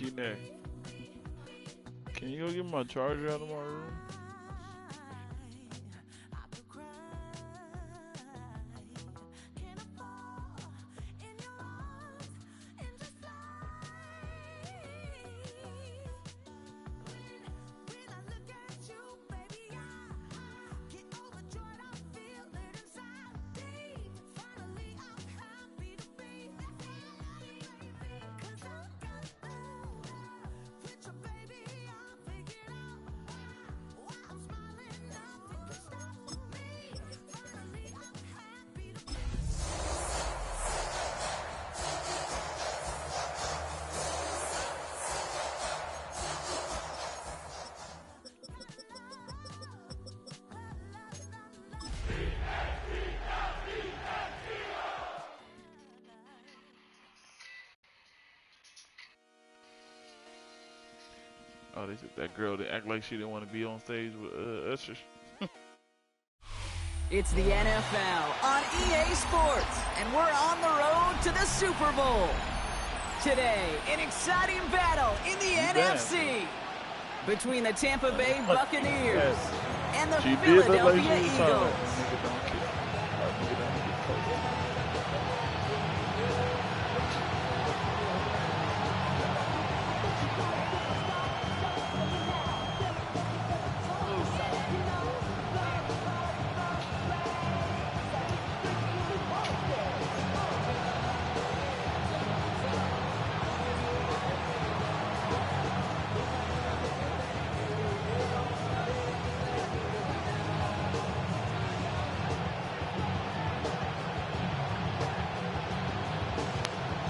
monkey neck. Can you go get my charger out of my room? Oh, they said that girl that act like she didn't want to be on stage with Usher. It's the NFL on EA Sports, and we're on the road to the Super Bowl. Today, an exciting battle in the NFC between the Tampa Bay Buccaneers and the Philadelphia Eagles.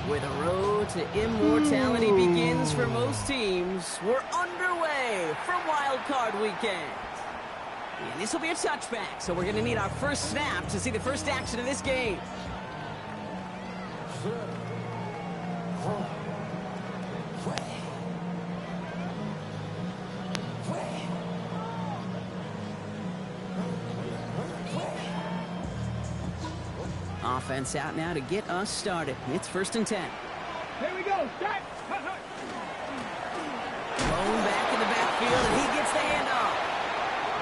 Where the road to immortality begins for most teams, we're underway for Wild Card Weekend. And this will be a touchback, so we're going to need our first snap to see the first action of this game. Offense out now to get us started. It's 1st and 10. Here we go. Start. Thrown back in the backfield, and he gets the handoff.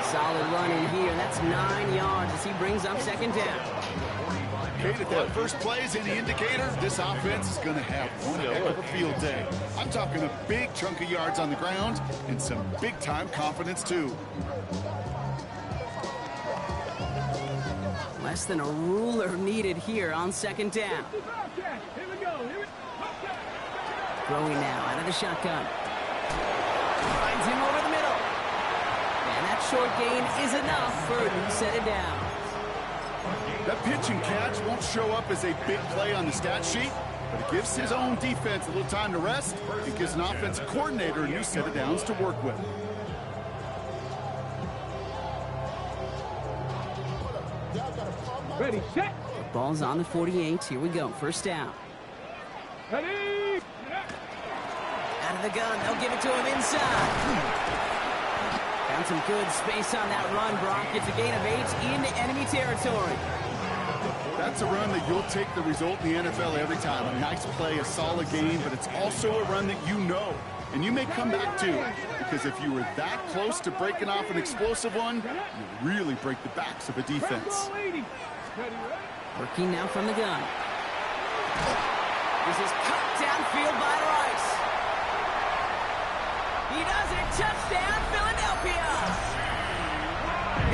Solid run in here. That's 9 yards as he brings up 2nd down. Kate, if that first play is any indicator, this offense is going to have one heck of a field day. I'm talking a big chunk of yards on the ground and some big-time confidence, too. Less than a ruler needed here on 2nd down. Throwing now out of the shotgun. Finds him over the middle. And that short gain is enough for a new set of downs. That pitch and catch won't show up as a big play on the stat sheet, but it gives his own defense a little time to rest. It gives an offensive coordinator a new set of downs to work with. Ready, set. Ball's on the 48. Here we go. 1st down. Ready. Out of the gun. They'll give it to him inside. Found some good space on that run, Brock. It's a gain of 8 into enemy territory. That's a run that you'll take the result in the NFL every time. A nice play, a solid game, but it's also a run that you know. And you may come back to, because if you were that close to breaking off an explosive one, you really break the backs of a defense. Working now from the gun. This is cut downfield by Rice. He does it. Touchdown, Philadelphia.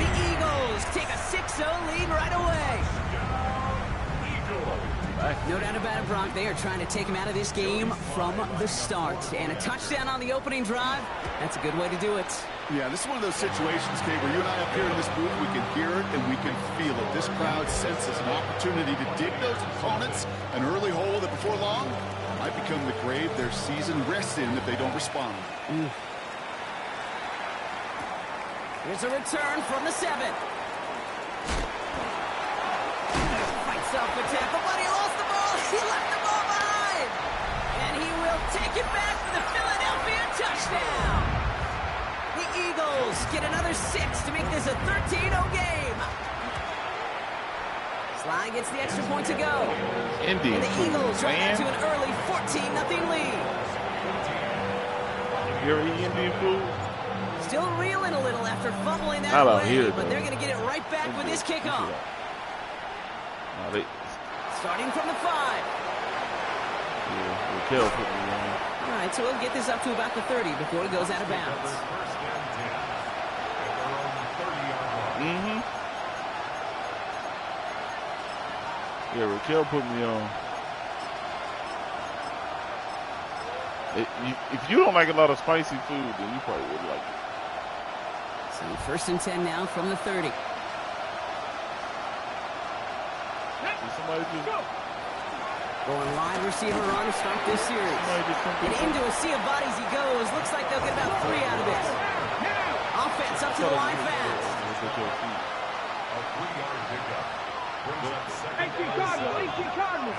The Eagles take a 6-0 lead right away. No doubt about it, Brock. They are trying to take him out of this game from the start. And a touchdown on the opening drive, that's a good way to do it. Yeah, this is one of those situations, Kate, where you and I up here in this booth, we can hear it and we can feel it. This crowd senses an opportunity to dig those opponents an early hole that before long might become the grave their season rests in if they don't respond. Here's a return from the 7. Fights up with Tampa, but he lost the ball. He left the ball behind. And he will take it back for the Philadelphia touchdown. The Eagles get another 6 to make this a 13-0 game. Sly gets the extra point to go. Indeed. And the Eagles are back to an early 14-0 lead. You ever eat Indian food? Still reeling a little after fumbling that Not out away, here, but though. they're going to get it right back with this kickoff. Starting from the 5. Yeah, Raquel put me on. All right, so we'll get this up to about the 30 before he goes out of bounds. Mm-hmm. Yeah, Raquel put me on. If you don't like a lot of spicy food, then you probably would like it. So 1st and 10 now from the 30. Did somebody just... Going wide receiver run to start this series. And into a sea of bodies he goes. Looks like they'll get about 3 out of this. Offense up to the line fast. 18 Cardinals, 18 Cardinals.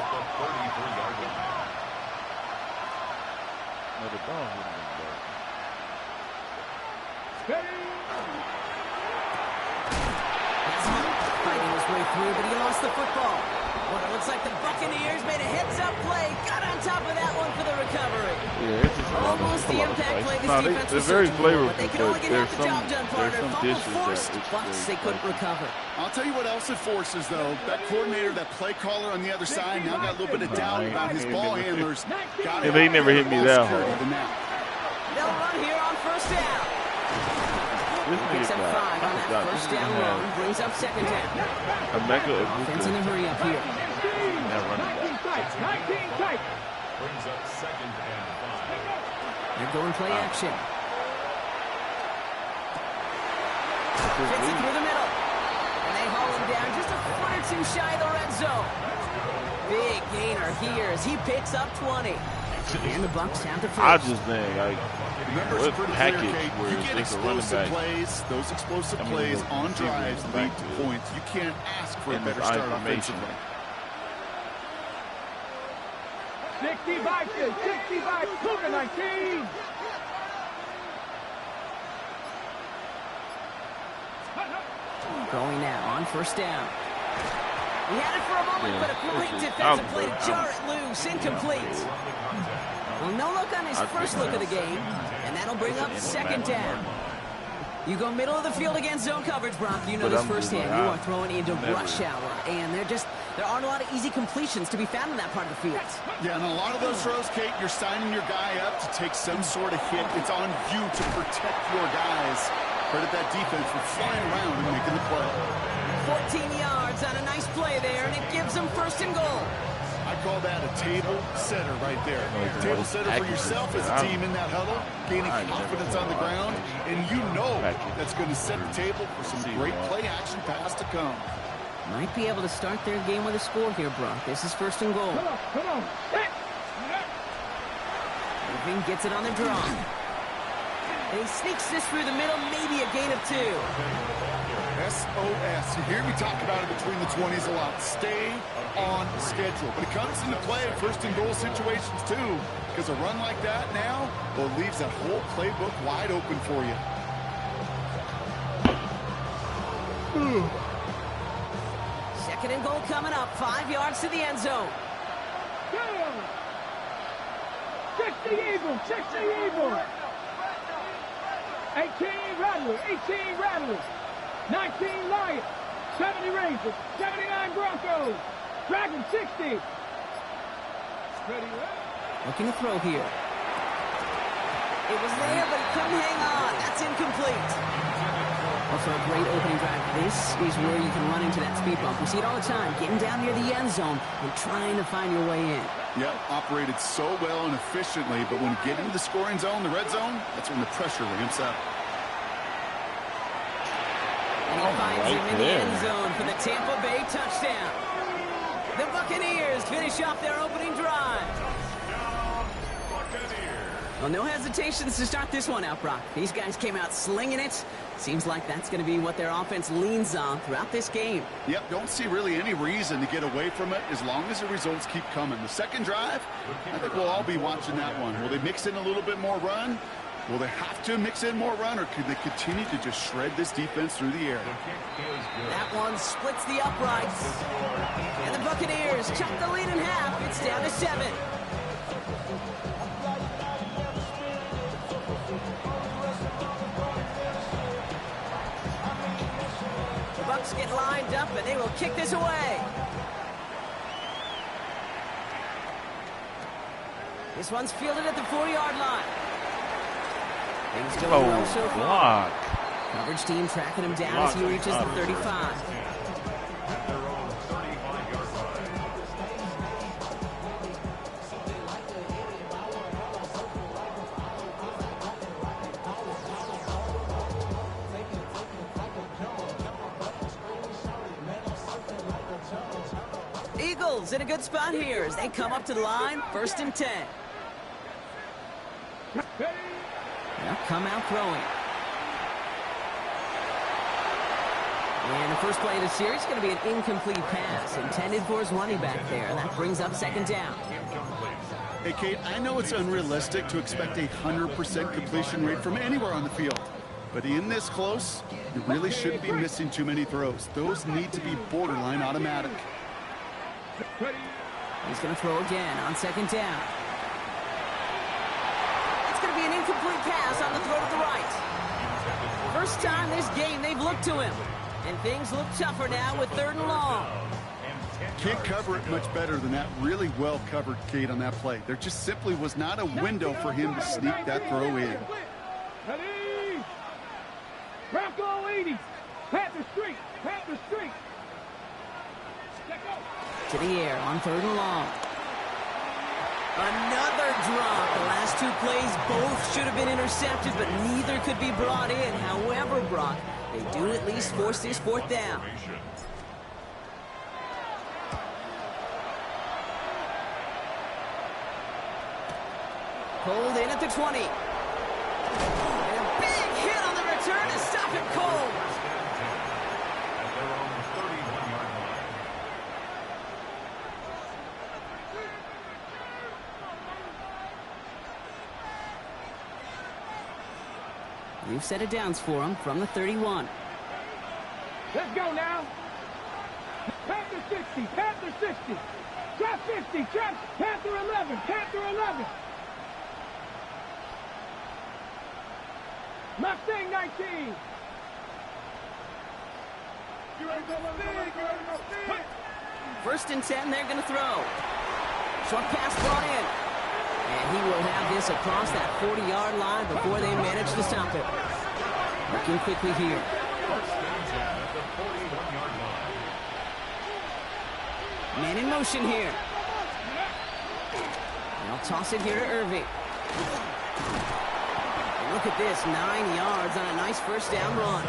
Another dog with me, Steady. Fighting his way through, but he lost the football. Well, it looks like the Buccaneers made a heads-up play. Got on top of that one for the recovery. Yeah, it's just Almost the impact play this defense was they're very searching for, flavorful, but they could only get half the job done, partner. some Fumble dishes forced, that it's Bucks, they couldn't recover. I'll tell you what else it forces, though. That coordinator, that play caller on the other side, now got a little bit of doubt about his ball handlers. And they never hit me that hard. They'll run here on 1st down. This Picks up 5 nigga on that 1st down run. Brings up 2nd down. Offense in a hurry up here. 19 tight, 19 tight. Brings up 2nd and 5. They're going play action. 50 through the middle. And they haul him down just a foot or 2 shy of the red zone. Big gainer here as he picks up 20. And the Bucks have the first. I just think, like, Remember, what it's pretty package clear, Kate, where you get it's a running explosive back plays, those explosive plays on drives lead to points. You can't ask for a better start offensively. 65 to 65, Cougar 19. Going now on 1st down. He had it for a moment, but a great defensive play to jar it loose. Incomplete. Well, no look on his first look of the game, and that'll bring up 2nd down. You go middle of the field against zone coverage, Brock. You know this firsthand. You are throwing into rush hour, and there aren't a lot of easy completions to be found in that part of the field. Yeah, and a lot of those throws, Kate, you're signing your guy up to take some sort of hit. It's on you to protect your guys. Credit that defense for flying around and making the play. 14 yards on a nice play there, and it gives them 1st and goal. I call that a table setter right there. Table setter for yourself as a team in that huddle, gaining confidence on the ground, and you know that's going to set the table for some great play action pass to come. Might be able to start their game with a score here, Brock. This is 1st and goal. Come on. Irving gets it on the draw. And he sneaks this through the middle, maybe a gain of 2. SOS. You hear me talk about it between the 20s a lot. Stay on schedule. But it comes into play in 1st and goal situations, too. Because a run like that now, well, it leaves that whole playbook wide open for you. 2nd and goal coming up. 5 yards to the end zone. Go! 60 Eagles, 60 Eagles. 18 Rattlers, 18 Rattlers. 19 Lions, 70 Rangers, 79 Broncos, Dragon 60. Ready, looking to throw here. It was there, but he couldn't hang on. That's incomplete. Also a great opening drive. This is where you can run into that speed bump. We see it all the time, getting down near the end zone and trying to find your way in. Yep, operated so well and efficiently, but when you get into the scoring zone, the red zone, that's when the pressure ramps up. And he finds him in the end zone for the Tampa Bay touchdown. The Buccaneers finish off their opening drive. Well, no hesitations to start this one out, Brock. These guys came out slinging it. Seems like that's going to be what their offense leans on throughout this game. Yep, don't see really any reason to get away from it as long as the results keep coming. The second drive, I think we'll all be watching that one. Will they mix in a little bit more run? Will they have to mix in more run, or could they continue to just shred this defense through the air? That one splits the uprights. And the Buccaneers chop the lead in half. It's down to 7. backs get lined up, and they will kick this away. This one's fielded at the 4-yard line. Things going well so far. Block. Coverage team tracking him down as he reaches the 35. At their own 35-yard line. Eagles in a good spot here as they come up to the line, 1st and 10. They'll come out throwing. And the first play of the series is going to be an incomplete pass intended for his running back there. And that brings up 2nd down. Hey, Kate, I know it's unrealistic to expect a 100% completion rate from anywhere on the field. But in this close, you really shouldn't be missing too many throws. Those need to be borderline automatic. He's going to throw again on 2nd down. It's going to be an incomplete pass on the throw to the right. First time this game they've looked to him. And things look tougher now with 3rd and long. Can't cover it much better than that. Really well covered, Kate, on that play. There just simply was not a window for him to sneak that throw in. Ready? Bronco 80. Panther Street. Panther Street. To the air on 3rd and long. Another drop. The last 2 plays both should have been intercepted, but neither could be brought in. However, Brock, they do at least force this 4th down. Pulled in at the 20. And a big hit on the return to stop him cold. At their own 31-yard line. New set of downs for him from the 31. Let's go now. Panther 60. Panther 60. Trap 50. Trap. Panther 11. Panther 11. Mustang 19. You ready to go big? You ready to go big? 1st and 10, they're going to throw. Short pass brought in. And he will have this across that 40-yard line before they manage to stop it. Looking quickly here. At the 41-yard line. Man in motion here. And I'll toss it here to Irving. And look at this, 9 yards on a nice 1st down run.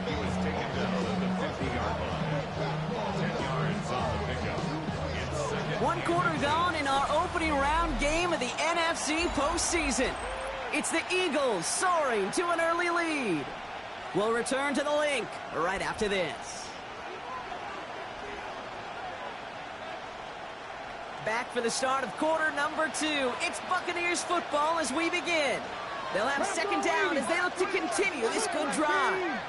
He was taken down at the 50-yard line. 10 yards on the pickup. It's 2nd. 1 quarter gone in our opening round game of the NFC postseason. It's the Eagles soaring to an early lead. We'll return to the link right after this. Back for the start of quarter number 2. It's Buccaneers football as we begin. They'll have 2nd down as they look to continue this good drive.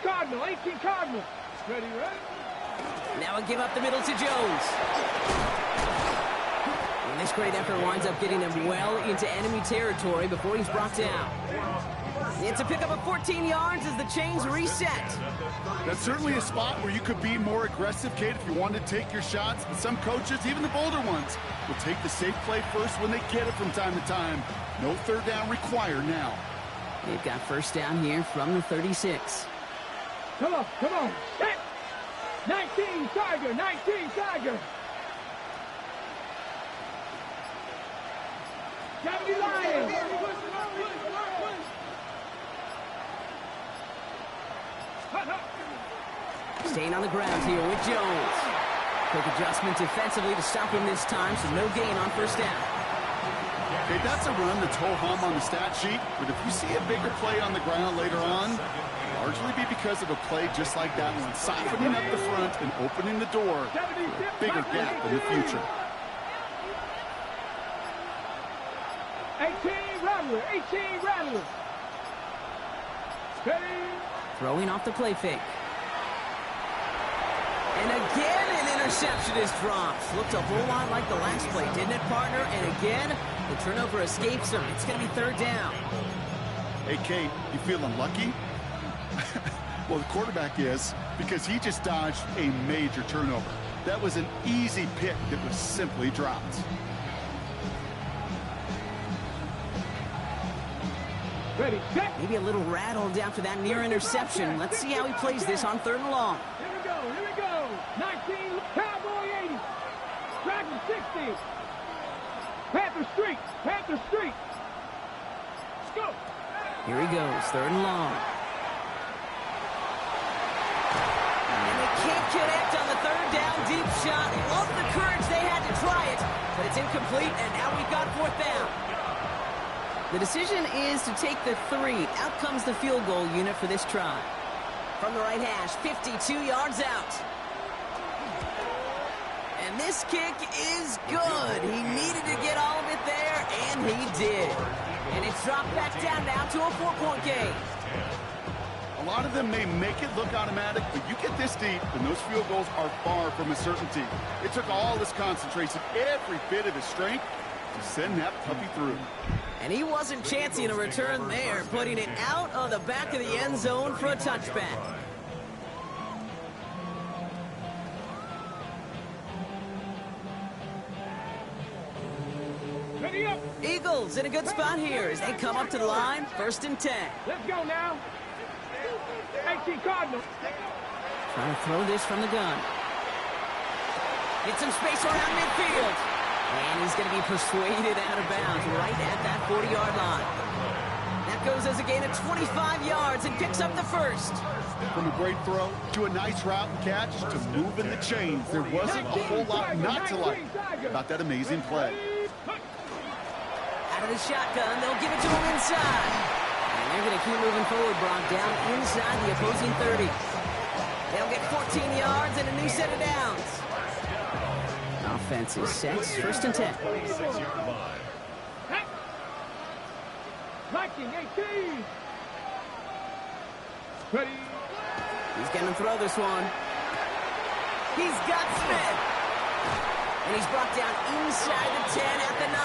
Cardinal. 18 Cardinal. Ready, right? Now a give up the middle to Jones. And this great effort winds up getting him well into enemy territory before he's brought down. It's a pickup of 14 yards as the chains reset. That's certainly a spot where you could be more aggressive, Kate, if you wanted to take your shots. But some coaches, even the bolder ones, will take the safe play first when they get it from time to time. No 3rd down required now. They've got 1st down here from the 36. Come on, come on. Set. 19 Tiger, 19 Tiger. 70 Lions. Staying on the ground here with Jones. Quick adjustment defensively to stop him this time, so no gain on 1st down. Okay, that's a run that's ho-hum on the stat sheet, but if you see a bigger play on the ground later on, largely be because of a play just like that one, softening up the front and opening the door for a bigger gap in the future. 18 Rattler, 18 Rattler. Steady. Throwing off the play fake. And again, an interception is dropped. Looked a whole lot like the last play, didn't it, partner? And again, the turnover escapes him. It's going to be third down. Hey, Kate, you feeling lucky? Well, the quarterback is, because he just dodged a major turnover. That was an easy pick that was simply dropped. Ready, set. Maybe a little rattled after that near interception. Let's see how he plays this on third and long. Here we go, here we go. 19, Cowboy 80. Dragon 60. Panther Street, Panther Street. Let's go. Here he goes, third and long. And they can't connect on the third down deep shot. Love the courage they had to try it, but it's incomplete, and now we've got fourth down. The decision is to take the 3. Out comes the field goal unit for this try. From the right hash, 52 yards out. And this kick is good. He needed to get all of it there, and he did. And it's dropped back down now to a 4-point game. A lot of them may make it look automatic, but you get this deep, and those field goals are far from a certainty. It took all his concentration, every bit of his strength, to send that puppy through. And he wasn't chancing a return there, putting it out of the back of the end zone for a touchback. Ready up. Eagles in a good spot here as they come up to the line, 1st and 10. Let's go now. 18 Cardinal. Trying to throw this from the gun. Get some space around midfield. And he's going to be persuaded out of bounds right at that 40-yard line. That goes as a gain of 25 yards and picks up the first. From a great throw to a nice route and catch to moving the chains, there wasn't a whole lot not to like about that amazing play. Out of the shotgun, they'll give it to him inside. And they're going to keep moving forward, Brock, down inside the opposing 30. They'll get 14 yards and a new set of downs. Offense is set, 1st and 10. 19, 18. Ready. He's going to throw this one. He's got Smith. And he's brought down inside the 10 at the 9.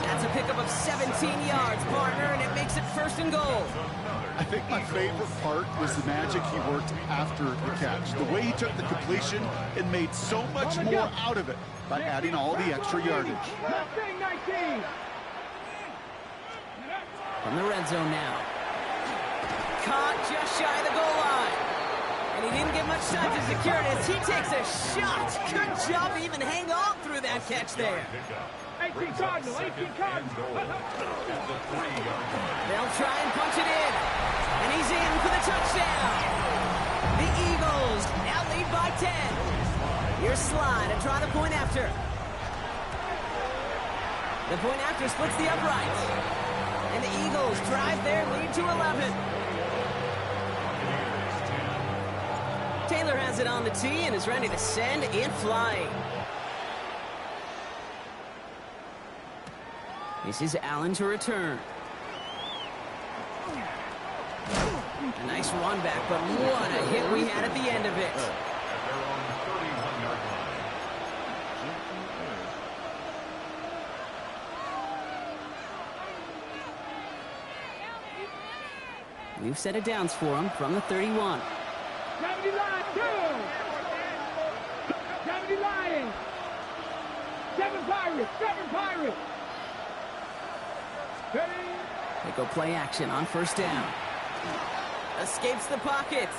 That's a pickup of 17 yards, partner, and it makes it 1st and goal. I think my favorite part was the magic he worked after the catch. The way he took the completion and made so much more out of it by adding all the extra yardage. 19. From the red zone now. Caught just shy of the goal line. And he didn't get much time to secure it as he takes a shot. Good job to even hang on through that catch there. 18 Cardinal, 18 Cardinal. They'll try and punch it in. And he's in for the touchdown. The Eagles now lead by 10. Here's Slide to try the point after. The point after splits the uprights. And the Eagles drive their lead to 11. Taylor has it on the tee and is ready to send it flying. This is Allen to return. A nice run back, but what a hit we had at the end of it. New set of downs for him from the 31. Gravity line, 2. Gravity line. 7 Pirates, 7 Pirates. Ready. They go play action on 1st down. Escapes the pocket.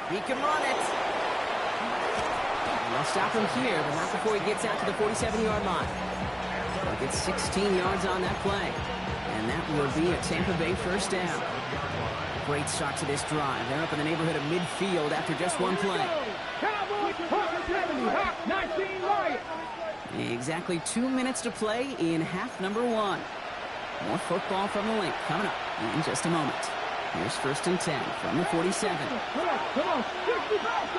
He can run it. And they'll stop him here, but not before he gets out to the 47-yard line. He'll get 16 yards on that play. And that will be a Tampa Bay 1st down. Great start to this drive. They're up in the neighborhood of midfield after just one play. Cowboys, 19 Lions. Exactly 2 minutes to play in half number 1. More football from the link coming up in just a moment. Here's 1st and 10 from the 47. Come on. 60 ball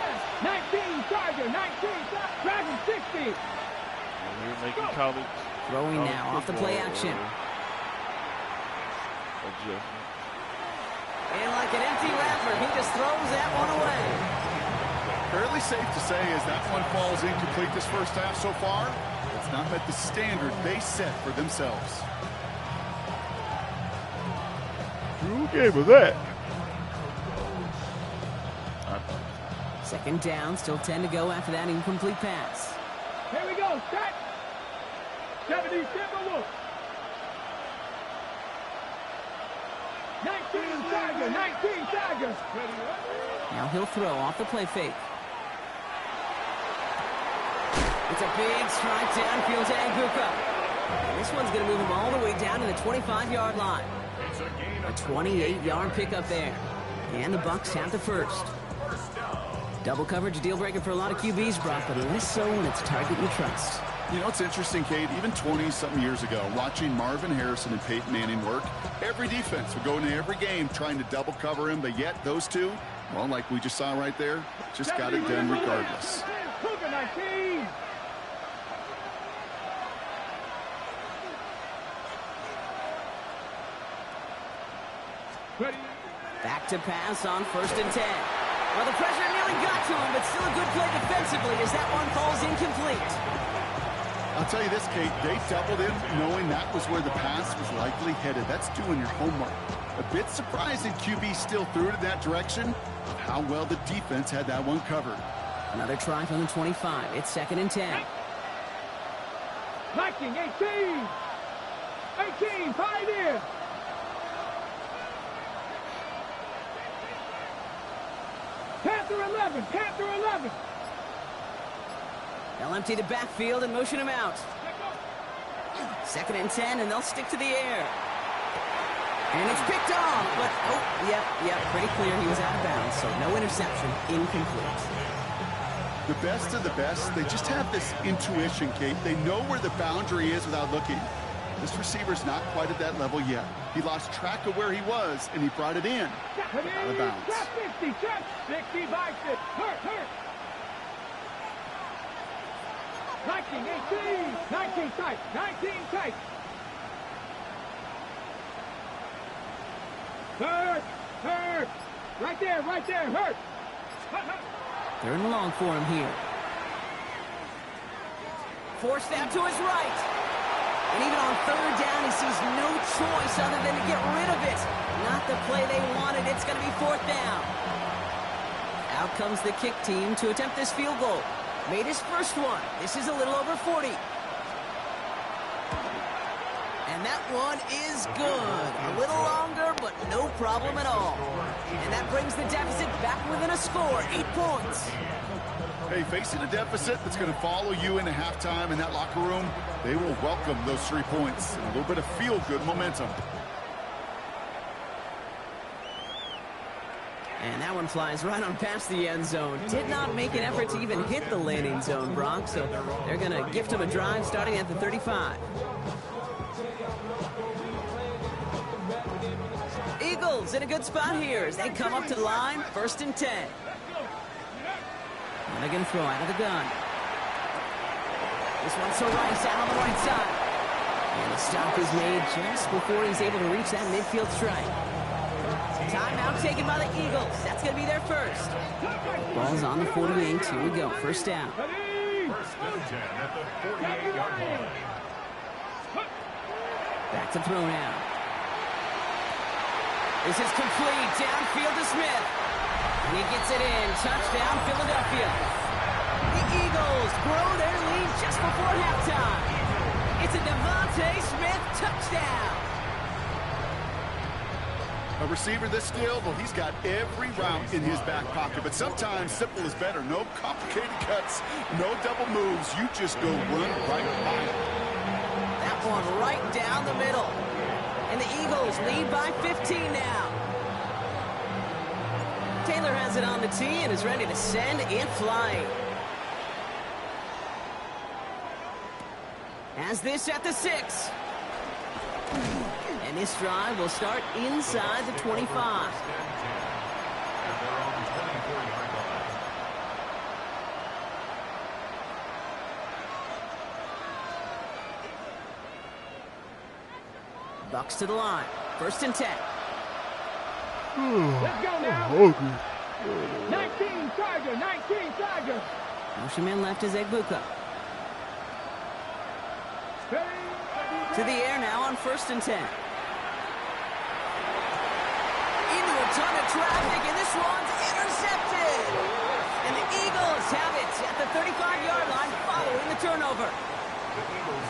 19 Tiger, 19 Dragon 60. We're making college. Throwing now off the play action. Adjustment. And like an empty rattler, he just throws that one away. Fairly safe to say as that one falls incomplete this first half so far, it's not met the standard they set for themselves. Who gave us that? Second down, still 10 to go after that incomplete pass. Here we go, set. 70 Timberwolves. 19 Tiger, 19 Tiger. Now he'll throw off the play fake. It's a big strike downfield to Aguka. And this one's going to move him all the way down to the 25-yard line. A 28-yard pickup there. And the Bucks have the first. Double coverage, deal breaker for a lot of QBs, Brock, but less so when it's a target you trust. You know, it's interesting, Kate, even 20-something years ago, watching Marvin Harrison and Peyton Manning work, every defense would go into every game trying to double cover him, but yet those two, well, like we just saw right there, just got it done regardless. Back to pass on 1st and 10. Well, the pressure nearly got to him, but still a good play defensively as that one falls incomplete. I'll tell you this, Kate, they doubled him knowing that was where the pass was likely headed. That's doing your homework. A bit surprising QB still threw it in that direction of how well the defense had that one covered. Another try from the 25. It's 2nd and 10. Viking 18. 18, Pioneer. Panther 11, Panther 11. They'll empty the backfield and motion him out. 2nd and 10, and they'll stick to the air. And it's picked off, but, oh, yep, pretty clear he was out of bounds, so no interception, incomplete. The best of the best, they just have this intuition, Kate. They know where the boundary is without looking. This receiver's not quite at that level yet. He lost track of where he was, and he brought it in. Out of bounds. 50, 60, Viking. Hurt. Viking 18. 19 tight. 19 tight. Hurt. Right there, hurt. 3rd and long for him here. Forced out to his right. And even on 3rd down, he sees no choice other than to get rid of it. Not the play they wanted. It's going to be 4th down. Out comes the kick team to attempt this field goal. Made his first one. This is a little over 40. And that one is good. A little longer, but no problem at all. And that brings the deficit back within a score, 8 points. Hey, facing a deficit that's going to follow you into halftime in that locker room, they will welcome those 3 points and a little bit of feel-good momentum. And that one flies right on past the end zone. Did not make an effort to even hit the landing zone, Brock, so they're going to gift him a drive starting at the 35. Eagles in a good spot here as they come up to the line, 1st and 10. And they're going to throw out of the gun. This one's to Rice out on the right side. And the stop is made just before he's able to reach that midfield strike. Timeout taken by the Eagles. That's going to be their first. Ball's on the 48. Here we go. 1st down. 1st and 10 at the 48-yard line. Back to throw now. This is complete. Downfield to Smith. And he gets it in. Touchdown, Philadelphia. The Eagles grow their lead just before halftime. It's a Devontae Smith touchdown. A receiver this skilled, well, he's got every route in his back pocket. But sometimes simple is better. No complicated cuts, no double moves. You just go run right by it. That one right down the middle. And the Eagles lead by 15 now. Taylor has it on the tee and is ready to send it flying. Has this at the 6. And this drive will start inside the 25. Bucks to the line. 1st and 10. Let's go now. 19 Tiger. Tiger, 19 Tiger. Motion man left is Egbuka. To the air now on 1st and 10. Into a ton of traffic, and this one's intercepted. And the Eagles have it at the 35-yard line following the turnover.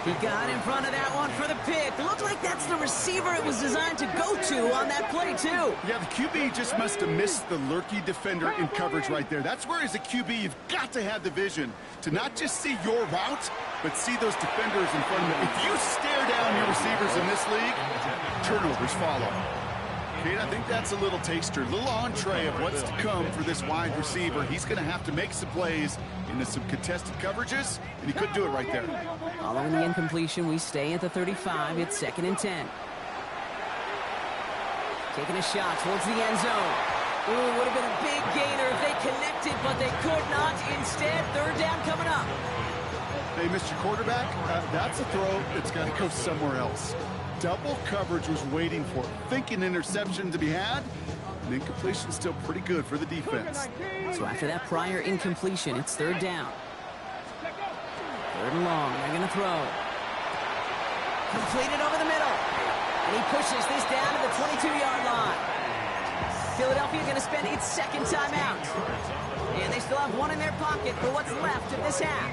He got in front of that one for the pick. Looked like that's the receiver it was designed to go to on that play, too. Yeah, the QB just must have missed the lurky defender in coverage right there. That's where, as a QB, you've got to have the vision to not just see your route, but see those defenders in front of you. If you stare down your receivers in this league, turnovers follow. Kate, I think that's a little taster, a little entree of what's to come for this wide receiver. He's going to have to make some plays into some contested coverages, and he could do it right there. Following the incompletion, we stay at the 35. It's 2nd and 10. Taking a shot towards the end zone. Ooh, would have been a big gainer if they connected, but they could not. Instead, 3rd down coming up. Hey, Mr. Quarterback, that's a throw that's got to go somewhere else. Double coverage was waiting for it, thinking interception to be had, and incompletion still pretty good for the defense. So after that prior incompletion, it's 3rd down. 3rd and long, they're going to throw. Completed over the middle. And he pushes this down to the 22-yard line. Philadelphia going to spend its 2nd timeout. And they still have one in their pocket for what's left of this half.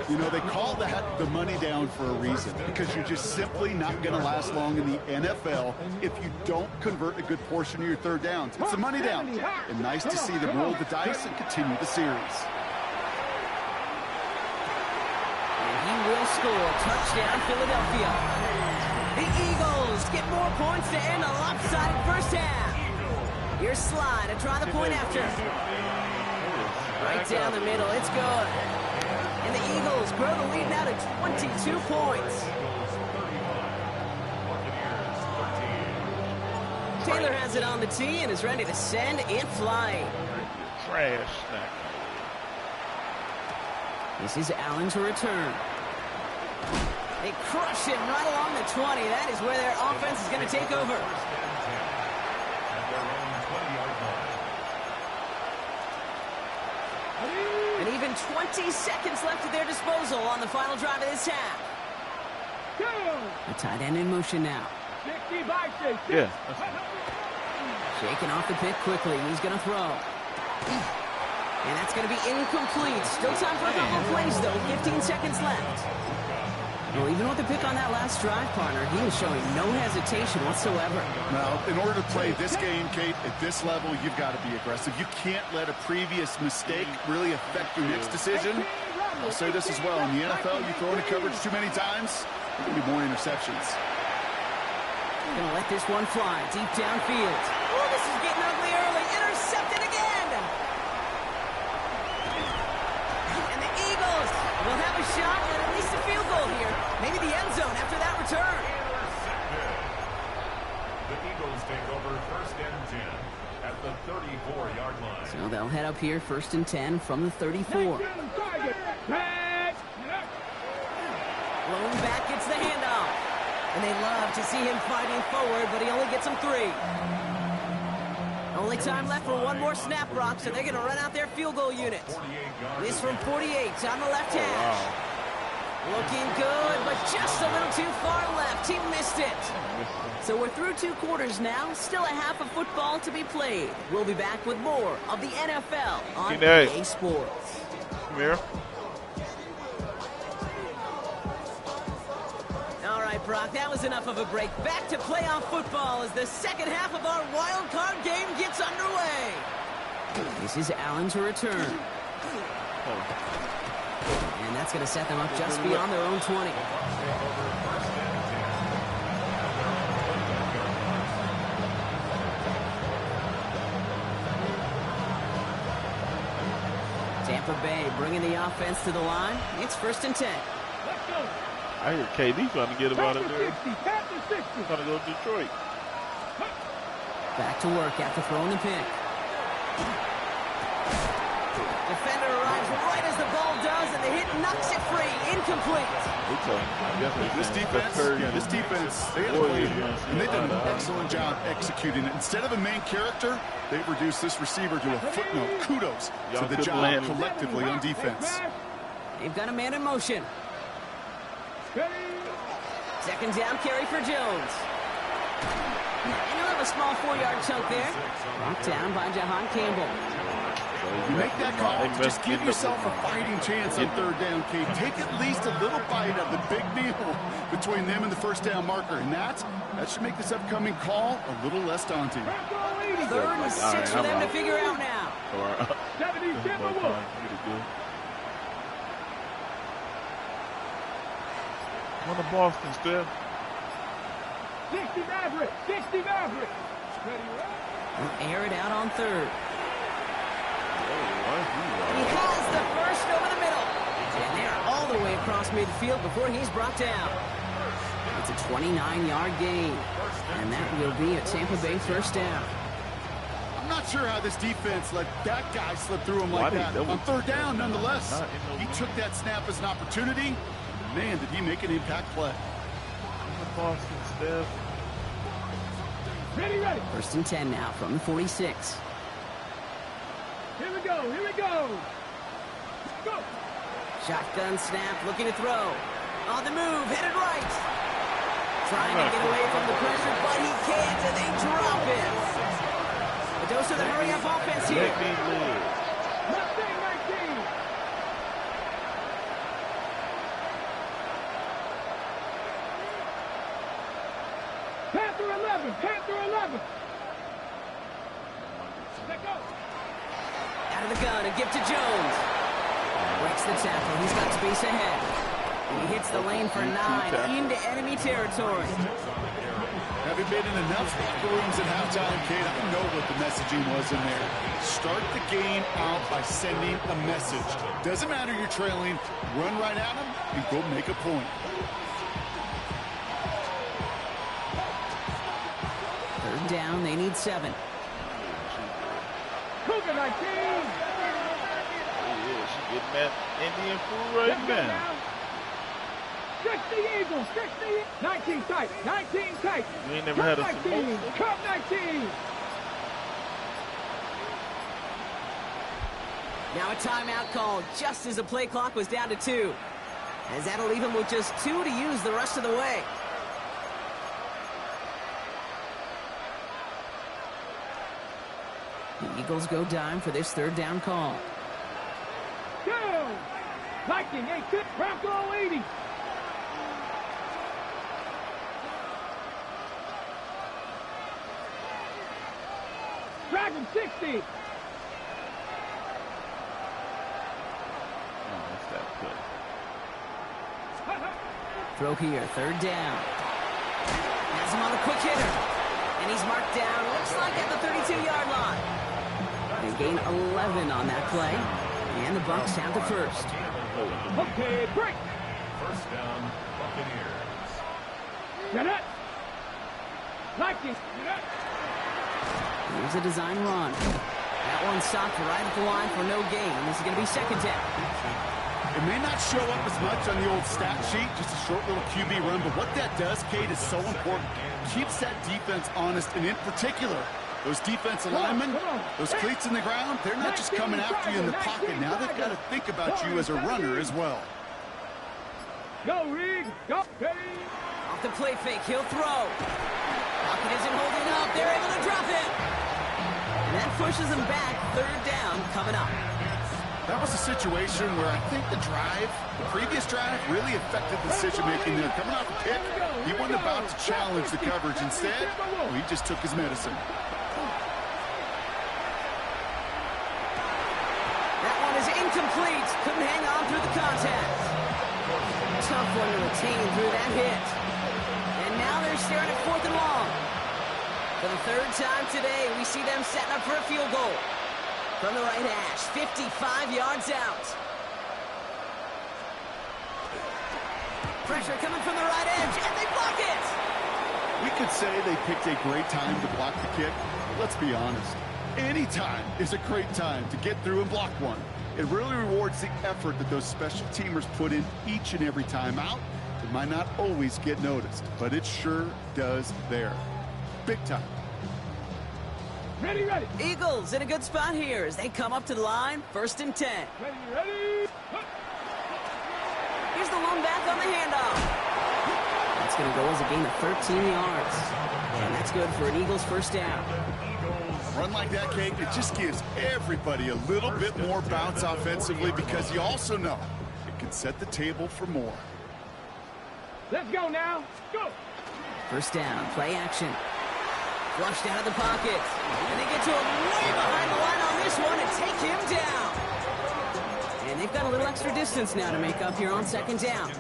You know, they call that the money down for a reason, because you're just simply not going to last long in the NFL if you don't convert a good portion of your 3rd downs. It's a money down, and nice to see them roll the dice and continue the series. And he will score. Touchdown, Philadelphia. The Eagles get more points to end a lopsided first half. Here's Slide to try the point after. Right down the middle. It's good. And the Eagles grow the lead now to 22 points. Taylor has it on the tee and is ready to send it flying. Trash snack. This is Allen to return. They crush him right along the 20. That is where their offense is going to take over. And even 20 seconds left at their disposal on the final drive of this half. The tight end in motion now. Yeah. Shaking off the pick quickly. He's going to throw. And that's going to be incomplete. Still time for a couple of plays, though. 15 seconds left. Well, even with the pick on that last drive, partner, he was showing no hesitation whatsoever. Now, in order to play this game, Kate, at this level, you've got to be aggressive. You can't let a previous mistake really affect your next decision. I'll say this as well. In the NFL, you throw into coverage too many times, there will be more interceptions. Gonna let this one fly deep downfield. Oh, this is getting ugly early. Intercepted again. And the Eagles will have a shot at least a field goal here. Maybe the end zone after that return. The Eagles take over 1st and 10 at the 34-yard line. So they'll head up here 1st and 10 from the 34. Lone back gets the handoff. And they love to see him fighting forward, but he only gets them 3. Only time left for one more snap, Brock, so they're going to run out their field goal unit. This from 48 on the left hash. Looking good, but just a little too far left. He missed it. So we're through 2 quarters now. Still a half of football to be played. We'll be back with more of the NFL on EA Sports. Come here. All right, Brock, that was enough of a break. Back to playoff football as the second half of our wild card game gets underway. This is Allen to return. And that's going to set them up just beyond their own 20. Tampa Bay bringing the offense to the line. It's 1st and 10. I hear KD trying to get him out of there. Trying to go to Detroit. Back to work after throwing the pick. Defender arrives right as the ball does, and the hit knocks it free. Incomplete. This defense, they had a play here, and they've done an excellent job executing it. Instead of a main character, they've reduced this receiver to a footnote. Kudos to the job collectively on defense. They've got a man in motion. Second down carry for Jones. And he'll have a small 4-yard chunk there. Brought down by Jahan Campbell. You make that call, just give yourself a fighting chance on third down, Kate. Take at least a little bite of the big meal between them and the first down marker. And that should make this upcoming call a little less daunting. 3rd and 6 for them to figure out now. 77 will. On the Boston, Steph. 60 Maverick. 60 Maverick. Air it out on 3rd. He has the first over the middle. And they're all the way across midfield before he's brought down. It's a 29-yard gain. And that will be a Tampa Bay first down. I'm not sure how this defense let that guy slip through him like that. On third down, nonetheless. He took that snap as an opportunity. Man, did he make an impact play. Boston, Steph. Ready. 1st and 10 now from the 46. Here we go. Go. Shotgun snap, looking to throw. On the move, headed right. Trying to get away from the pressure, but he can't, and they drop it. A dose of the hurry-up offense here. Left 19. Panther 11. Let go. Out of the gun, a gift to Jones. Breaks the tackle, he's got space ahead. He hits the lane for 9 into enemy territory. Having been in enough locker rooms at halftime, Kate, I know what the messaging was in there. Start the game out by sending a message. Doesn't matter you're trailing, run right at them and go make a point. 3rd down, they need 7. Cougar 19. She's getting that Indian food right now. 60 Eagles, 60. 19 tight. You ain't never had a smoke. Cup 19. Now a timeout called just as the play clock was down to 2. As that'll leave him with just 2 to use the rest of the way. The Eagles go dime for this 3rd down call. Down. Lightning 8. Bronco 80. Dragon 60. That's that play. Throw here, 3rd down. Has him on the quick hitter. And he's marked down, looks like at the 32-yard line. They gain 11 on that play. And the Bucs have the first. Okay, break. First down, Buccaneers. Get it. Lightning. Here's a design run. That one stopped right at the line for no gain. This is going to be 2nd down. It may not show up as much on the old stat sheet, just a short little QB run, but what that does, Kate, is so important. Keeps that defense honest, and in particular, those defensive linemen, those cleats in the ground, they're not just coming after you in the pocket. Now they've got to think about you as a runner as well. Go, Reed. Go. Off the play fake, he'll throw. Pocket isn't holding up. They're able to drop it. And that pushes them back. 3rd down coming up. That was a situation where I think the previous drive, really affected the decision-making there. Coming off a pick, he wasn't about to challenge the coverage. Instead, he just took his medicine. That one is incomplete. Couldn't hang on through the contact. Tough one to retain through that hit. And now they're staring at 4th and long. For the 3rd time today, we see them setting up for a field goal. From the right hash, 55 yards out. Pressure coming from the right edge, and they block it! We could say they picked a great time to block the kick, but let's be honest. Any time is a great time to get through and block one. It really rewards the effort that those special teamers put in each and every time out. It might not always get noticed, but it sure does there. Big time. Ready, ready. Eagles in a good spot here as they come up to the line, 1st and 10. Ready, ready. Here's the lone back on the handoff. That's going to go as a gain of 13 yards. And that's good for an Eagles first down. A run like that, Kate, it just gives everybody a little bit more bounce offensively because you also know it can set the table for more. Let's go now. Go. First down, play action. Flushed out of the pocket. And they get to him way behind the line on this one and take him down. And they've got a little extra distance now to make up here on 2nd down.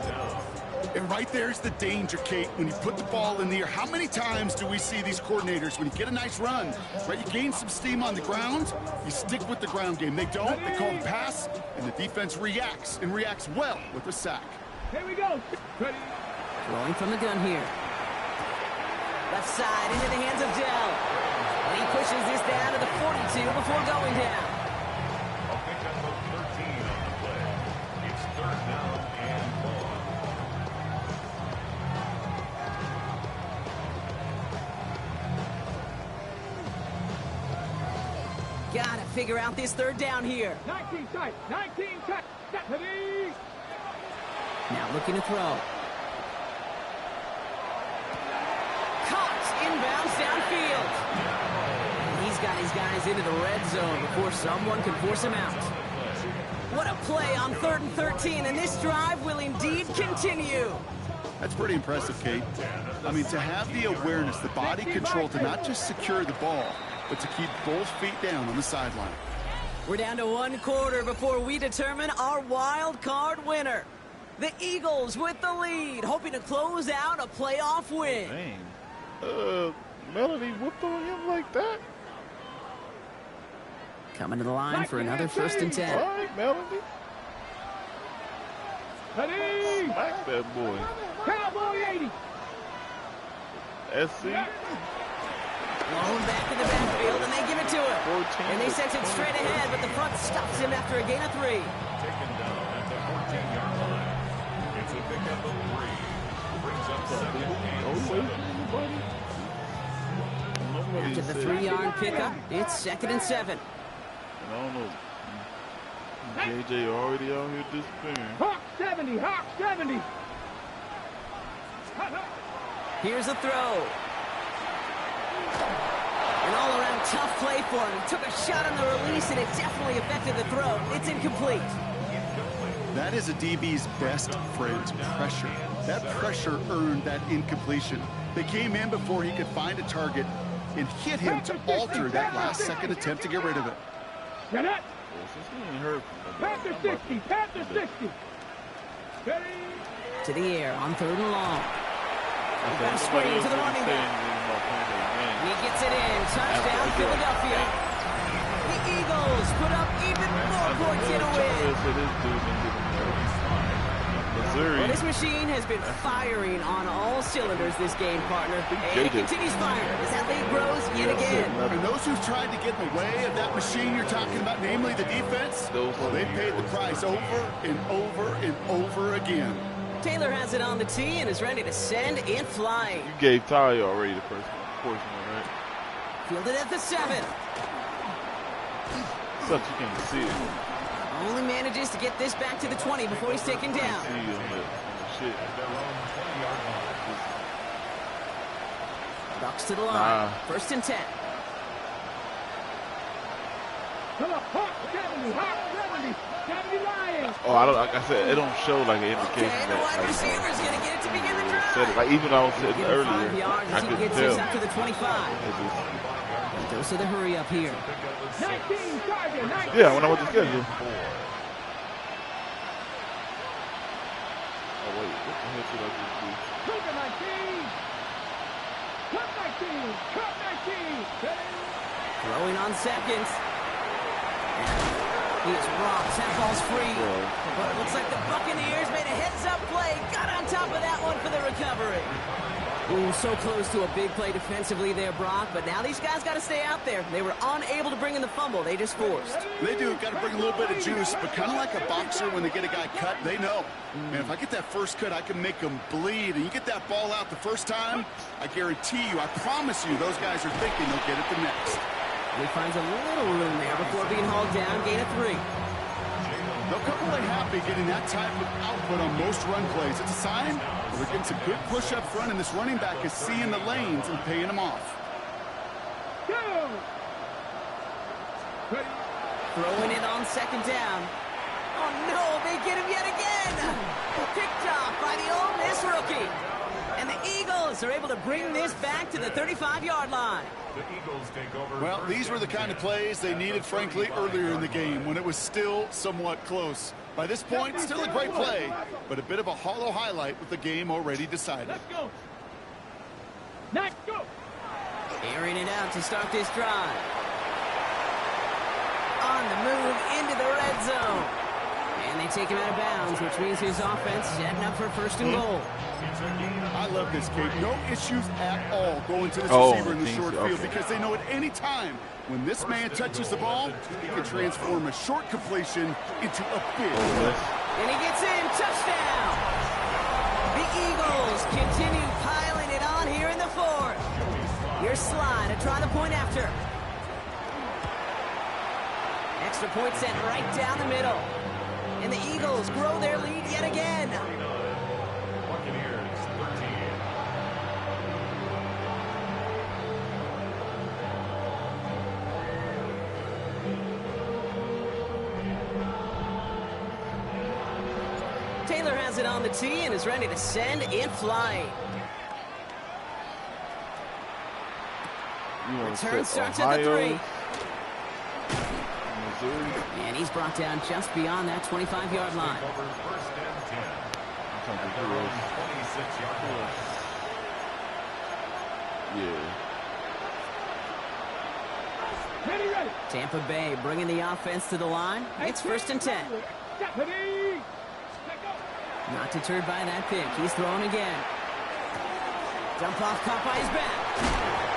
And right there's the danger, Kate, when you put the ball in the air. How many times do we see these coordinators, when you get a nice run, right, you gain some steam on the ground, you stick with the ground game. They don't, they call the pass, and the defense reacts, and reacts well with a sack. Here we go. Ready. Throwing from the gun here. Left side into the hands of Dell. And he pushes this down to the 42 before going down. I'll pick up those 13 on the play. It's 3rd down and 1. Gotta figure out this 3rd down here. 19 tight. 19 tight. Ready. Now looking to throw. Caught inbounds downfield. And he's got his guys into the red zone before someone can force him out. What a play on 3rd and 13, and this drive will indeed continue. That's pretty impressive, Kate. I mean, to have the awareness, the body control to not just secure the ball, but to keep both feet down on the sideline. We're down to 1 quarter before we determine our wild card winner. The Eagles with the lead, hoping to close out a playoff win. Dang. Melody whooped on him like that? Coming to the line for another 1st and 10. All right, Melody. Ready. Smack that boy. Cowboy 80. SC. Blown back in the backfield, and they give it to him. 14. And they sent it straight ahead, but the front stops him after a gain of 3. Taken down at the 14-yard line. It's a pickup of 3. Brings up 2nd and 7. After the 3-yard pickup, it's 2nd and 7. I don't know. JJ already out here disappearing. Hawk 70. Hawk 70. Here's a throw. An all-around tough play for him. He took a shot on the release, and it definitely affected the throw. It's incomplete. That is a DB's best friend, pressure. That pressure earned that incompletion. They came in before he could find a target and hit him to alter that last-second attempt to get rid of it. Get it. Since he ain't hurt from the Panther 60. Panther 60. Ready. To the air on 3rd and long. Okay, Got a screen to the running back. He gets it in. Touchdown, Philadelphia. The Eagles put up even more points in a win. Missouri. Well, this machine has been firing on all cylinders this game, partner. And it continues firing as that lead grows yet again. And those who've tried to get in the way of that machine you're talking about, namely the defense, well, they paid the price over and over and over again. Taylor has it on the tee and is ready to send it flying. You gave Ty already the first portion, right? Fielded at the 7. Such you can't see it. Only manages to get this back to the 20 before he's taken down. See on the shit. Ducks to the line. Nah. 1st and 10. Come on. Hawk 70. Hawk 70. 70 Lions. Oh, I don't. Like I said, it don't show like an indication Okay, the that. wide Like, receiver's going to get it to begin the drive. said it. Like even when I was sitting Give him 5 earlier, yards I as he could gets tell. this up to the 25. It just, He goes to the hurry up here. 19 target. 19. yeah, when I went to schedule. Oh wait, what the hell should I just do? Cougar 19. Cup 19. Cup 19. Ready. Throwing on 2nd. He is rocked. That ball's free. But it looks like the Buccaneers made a heads-up play. Got on top of that one for the recovery. Ooh, so close to a big play defensively there, Brock, but now these guys got to stay out there. They were unable to bring in the fumble they just forced. They do. Got to bring a little bit of juice, but kind of like a boxer when they get a guy cut, they know. Man, if I get that first cut, I can make them bleed. And you get that ball out the first time, I guarantee you, I promise you, those guys are thinking they'll get it the next. He finds a little room there before being hauled down, gain of 3. They'll come away happy getting that type of output on most run plays. It's a sign that they're getting some good push up front, and this running back is seeing the lanes and paying them off. Go! Throwing it on 2nd down. Oh, no, they get him yet again. Picked off by the Ole Miss rookie. And the Eagles are able to bring this back to the 35-yard line. The Eagles take over. Well, these were the kind of plays they needed, frankly, earlier in the game when it was still somewhat close. By this point, still a great play, but a bit of a hollow highlight with the game already decided. Let's go. Let's go. Airing it out to start this drive. On the move into the red zone. And they take him out of bounds, which means his offense is heading up for 1st and goal. I love this, Kate. No issues at all going to this receiver in the short field because they know at any time when this man touches the ball, he can transform a short completion into a big play. And he gets in. Touchdown! The Eagles continue piling it on here in the 4th. Here's Slide to try the point after. Extra point sent right down the middle. And the Eagles grow their lead yet again. Buccaneers 13. Taylor has it on the tee and is ready to send it flying. Return starts at the 3. Missouri. And he's brought down just beyond that 25-yard line. Covers 1st and 10. At their own 26-yard line. Yeah. Ready, ready. Tampa Bay bringing the offense to the line. It's 1st and 10. Ready. Let go. Not deterred by that pick. He's throwing again. Dump off caught by his back.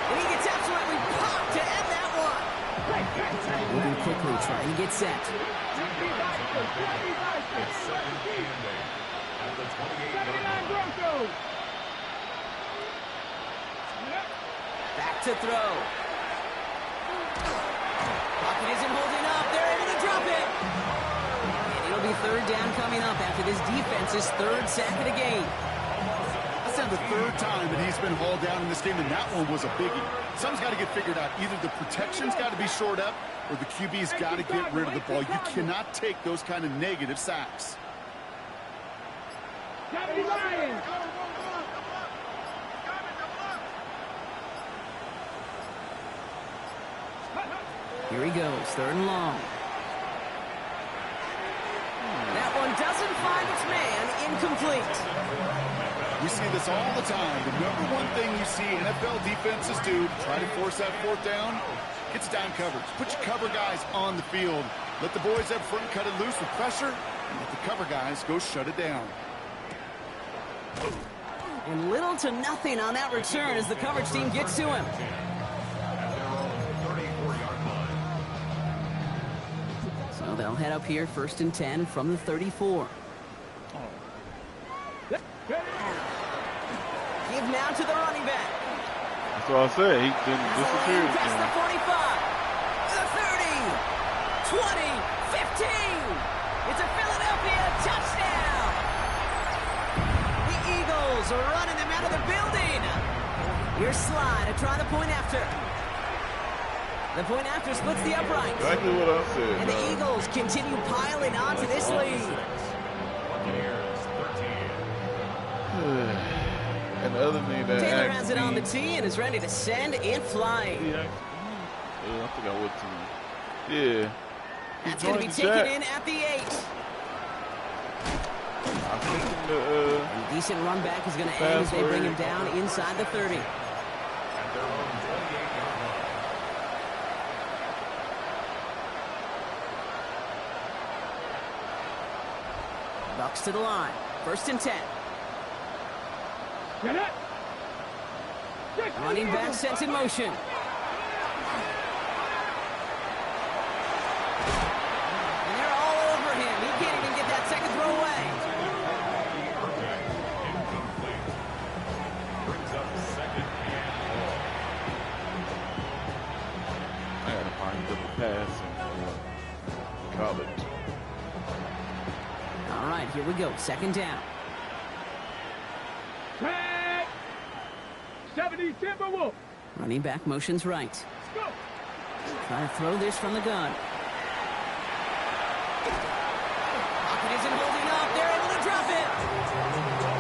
And he gets absolutely popped to end that one. Moving quickly, trying to get set. It's 2nd and 8 at the 28-yard line. Broncos. Back to throw. Pocket isn't holding up. They're able to drop it. And it'll be 3rd down coming up after this defense's 3rd sack of the game. That's now the 3rd time that he's been hauled down in this game, and that one was a biggie. Something's got to get figured out. Either the protection's got to be shored up or the QB's got to get rid of the ball. You cannot take those kind of negative sacks. Johnny Lions. Here he goes, 3rd and long. That one doesn't find its man, incomplete. We see this all the time. The number one thing you see NFL defenses do to try to force that 4th down, gets down coverage. Put your cover guys on the field. Let the boys up front cut it loose with pressure, and let the cover guys go shut it down. And little to nothing on that return as the coverage team gets to him. At their own 34-yard line. So they'll head up here 1st and 10 from the 34. Give now to the running back. That's what I said. He didn't disappear. Past the 45, the 30, 20, 15. It's a Philadelphia touchdown. The Eagles are running them out of the building. Here's Slide to try the point after. The point after splits the uprights. Exactly what I said. And the Eagles continue piling on to this lead. Buccaneers 13. And the other thing that Taylor has it on the tee and is ready to send it flying. I forgot what team. Yeah. That's going to be taken in at the 8. I think the A decent run back is going to end as they bring him down inside the 30. At their own 28-yard line. Bucks to the line. 1st and 10. Get it. Running back sets in motion. And they're all over him. He can't even get that second throw away. Incomplete. Brings up second and I gotta find the pass and call it. All right, here we go. Second down. Tag. 70 Timberwolves. Running back motions right. Let's go. Trying to throw this from the gun. Pocket isn't holding up. They're able to drop it.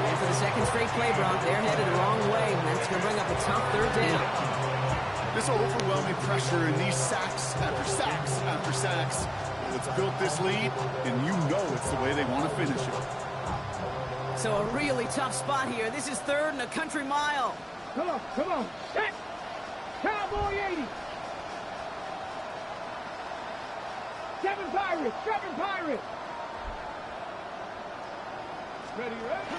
And for the second straight play, Brock, they're headed the wrong way. And that's going to bring up a tough third down. This overwhelming pressure and these sacks after sacks after sacks. Well, it's built this lead, and you know it's the way they want to finish it. So a really tough spot here. This is third and a country mile. Come on, come on. Set. Cowboy 80. 7 Pirates, 7 Pirates. Ready, ready.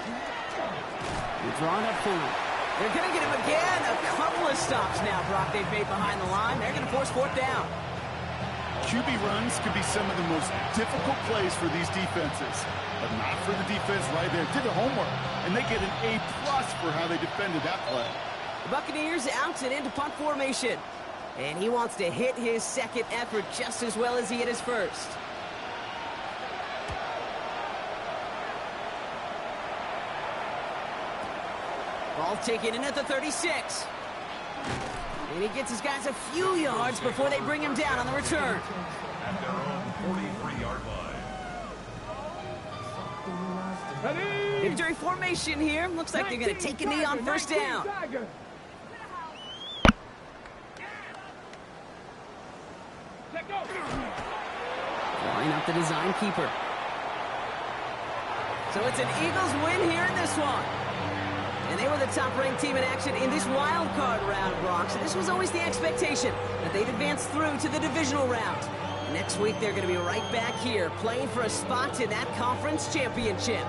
You're drawn up forward. They're going to get him again. A couple of stops now, Brock, they've made behind the line. They're going to force fourth down. QB runs could be some of the most difficult plays for these defenses, but not for the defense right there. Did the homework, and they get an A+ for how they defended that play. The Buccaneers out and into punt formation. And he wants to hit his second effort just as well as he hit his first. Ball taken in at the 36. And he gets his guys a few yards before they bring him down on the return. at their own 43-yard line. Ready. Victory formation here. Looks like they're going to take a knee on first down. Line up the design keeper. So it's an Eagles win here in this one. And they were the top-ranked team in action in this wild card round, Brock. So this was always the expectation that they'd advance through to the divisional round. Next week, they're going to be right back here playing for a spot in that conference championship.